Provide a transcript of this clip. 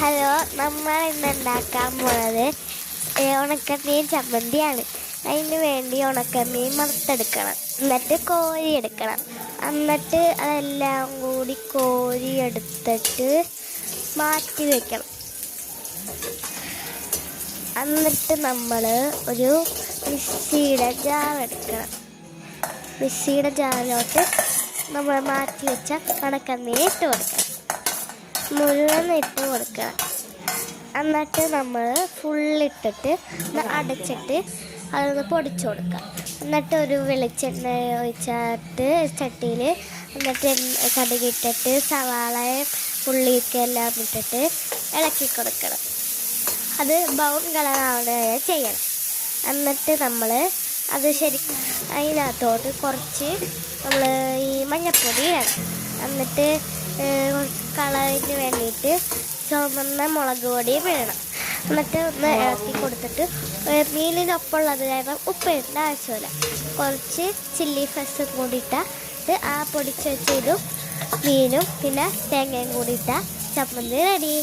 Hello, നമ്മൾ ഇന്ന് ഉണ്ടാക്കാൻ പോണത് ഉണക്കമീൻ ചമ്മന്തിയാണ്. അതിന് വേണ്ടി ഉണക്കമീൻ വറുത്തെടുക്കണം, എന്നിട്ട് കോരിയെടുക്കണം. എന്നിട്ട് അതെല്ലാം കൂടി കോരിയെടുത്തിട്ട് മാറ്റി വയ്ക്കണം. എന്നിട്ട് നമ്മൾ ഒരു മിക്സിയുടെ ജാർ എടുക്കണം. മിക്സിയുടെ ജാറിലോട്ട് നമ്മൾ മാറ്റി വെച്ച ഉണക്കമീൻ ഇട്ട് കൊടുക്കണം, മുഴുവൻ ഇട്ട് കൊടുക്കുക. എന്നിട്ട് നമ്മൾ ഫുള്ളിട്ടിട്ട് അടച്ചിട്ട് അതൊന്ന് പൊടിച്ചു കൊടുക്കുക. എന്നിട്ട് ഒരു വെളിച്ചെണ്ണ ഒഴിച്ചിട്ട് ചട്ടിയിൽ, എന്നിട്ട് കടുകിട്ടിട്ട് സവാളയും ഉള്ളിയൊക്കെല്ലാം ഇട്ടിട്ട് ഇളക്കി കൊടുക്കണം. അത് ബ്രൗൺ കളറാവുക ചെയ്യണം. എന്നിട്ട് നമ്മൾ അത് ശരിക്കും അതിനകത്തോട്ട് കുറച്ച് നമ്മൾ ഈ മഞ്ഞൾപ്പൊടി ഇടണം. എന്നിട്ട് കളറിന് വേണ്ടിയിട്ട് ചുവന്ന മുളക് പൊടിയും ഇടണം. എന്നിട്ട് ഒന്ന് ഇളക്കി കൊടുത്തിട്ട് മീനിനൊപ്പമുള്ളത് കാരണം ഉപ്പ് ഇടേണ്ട ആവശ്യമില്ല. കുറച്ച് ചില്ലി ഫ്ലേക്സും കൂടി ഇട്ടിട്ട് ആ പൊടിച്ച് വെച്ചതും മീനും പിന്നെ തേങ്ങയും കൂടി ഇട്ടാൽ ചമ്മന്തി റെഡി.